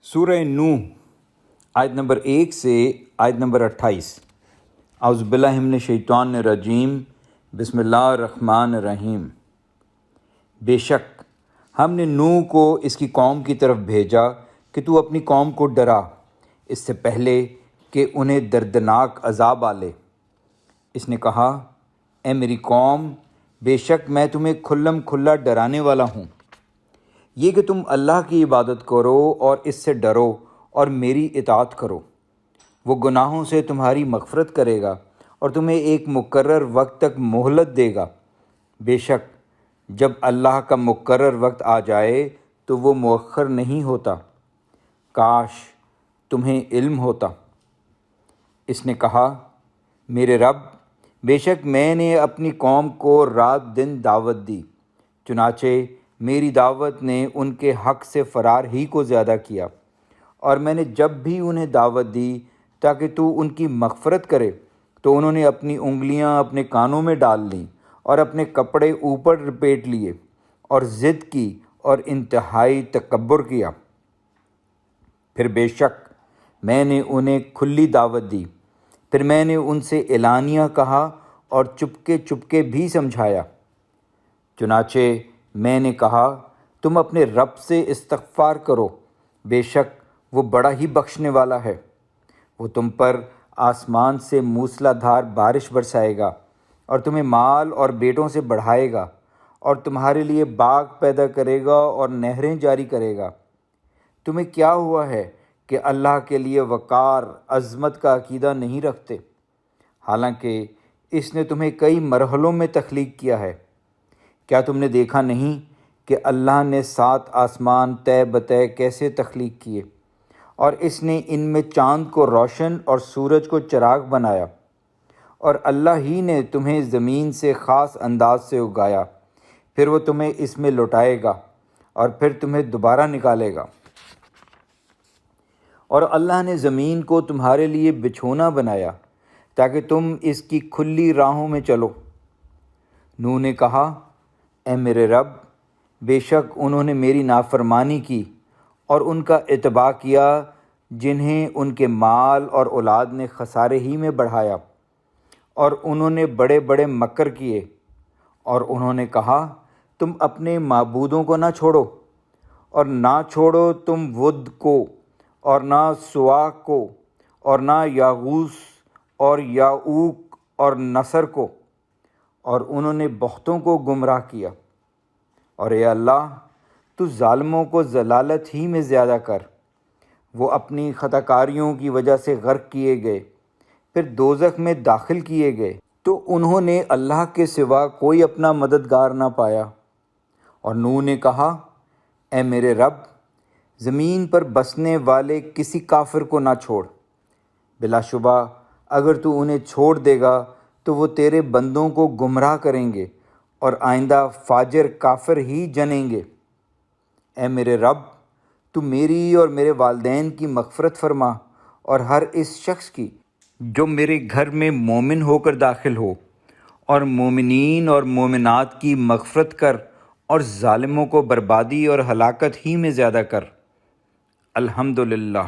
سورہ نوح آیت نمبر 1 سے آیت نمبر 28۔ اعوذ باللہ من الشیطان الرجیم، بسم اللہ الرحمن الرحیم۔ بے شک ہم نے نوح کو اس کی قوم کی طرف بھیجا کہ تو اپنی قوم کو ڈرا اس سے پہلے کہ انہیں دردناک عذاب آلے۔ اس نے کہا، اے میری قوم، بے شک میں تمہیں کھلم کھلا ڈرانے والا ہوں، یہ کہ تم اللہ کی عبادت کرو اور اس سے ڈرو اور میری اطاعت کرو۔ وہ گناہوں سے تمہاری مغفرت کرے گا اور تمہیں ایک مقرر وقت تک مہلت دے گا۔ بے شک جب اللہ کا مقرر وقت آ جائے تو وہ مؤخر نہیں ہوتا، کاش تمہیں علم ہوتا۔ اس نے کہا، میرے رب، بے شک میں نے اپنی قوم کو رات دن دعوت دی، چنانچہ میری دعوت نے ان کے حق سے فرار ہی کو زیادہ کیا، اور میں نے جب بھی انہیں دعوت دی تاکہ تو ان کی مغفرت کرے تو انہوں نے اپنی انگلیاں اپنے کانوں میں ڈال لیں اور اپنے کپڑے اوپر لپیٹ لیے اور ضد کی اور انتہائی تکبر کیا۔ پھر بے شک میں نے انہیں کھلی دعوت دی، پھر میں نے ان سے اعلانیہ کہا اور چپکے چپکے بھی سمجھایا۔ چنانچہ میں نے کہا، تم اپنے رب سے استغفار کرو، بے شک وہ بڑا ہی بخشنے والا ہے۔ وہ تم پر آسمان سے موسلا دھار بارش برسائے گا اور تمہیں مال اور بیٹوں سے بڑھائے گا اور تمہارے لیے باغ پیدا کرے گا اور نہریں جاری کرے گا۔ تمہیں کیا ہوا ہے کہ اللہ کے لیے وقار، عظمت کا عقیدہ نہیں رکھتے، حالانکہ اس نے تمہیں کئی مرحلوں میں تخلیق کیا ہے۔ کیا تم نے دیکھا نہیں کہ اللہ نے 7 آسمان طے بطے کیسے تخلیق کیے، اور اس نے ان میں چاند کو روشن اور سورج کو چراغ بنایا، اور اللہ ہی نے تمہیں زمین سے خاص انداز سے اگایا، پھر وہ تمہیں اس میں لوٹائے گا اور پھر تمہیں دوبارہ نکالے گا۔ اور اللہ نے زمین کو تمہارے لیے بچھونا بنایا تاکہ تم اس کی کھلی راہوں میں چلو۔ نوح نے کہا، اے میرے رب، بے شک انہوں نے میری نافرمانی کی اور ان کا اتباع کیا، جنہیں ان کے مال اور اولاد نے خسارے ہی میں بڑھایا، اور انہوں نے بڑے بڑے مکر کیے، اور انہوں نے کہا، تم اپنے معبودوں کو نہ چھوڑو، اور نہ چھوڑو تم ود کو اور نہ سواع کو اور نہ یاغوث اور یعوق اور نصر کو، اور انہوں نے بہتوں کو گمراہ کیا۔ اور اے اللہ، تو ظالموں کو ضلالت ہی میں زیادہ کر۔ وہ اپنی خطا کاریوں کی وجہ سے غرق کیے گئے، پھر دوزخ میں داخل کیے گئے، تو انہوں نے اللہ کے سوا کوئی اپنا مددگار نہ پایا۔ اور نوح نے کہا، اے میرے رب، زمین پر بسنے والے کسی کافر کو نہ چھوڑ۔ بلا شبہ اگر تو انہیں چھوڑ دے گا تو وہ تیرے بندوں کو گمراہ کریں گے اور آئندہ فاجر کافر ہی جنیں گے۔ اے میرے رب، تو میری اور میرے والدین کی مغفرت فرما اور ہر اس شخص کی جو میرے گھر میں مومن ہو کر داخل ہو، اور مومنین اور مومنات کی مغفرت کر، اور ظالموں کو بربادی اور ہلاکت ہی میں زیادہ کر۔ الحمدللہ۔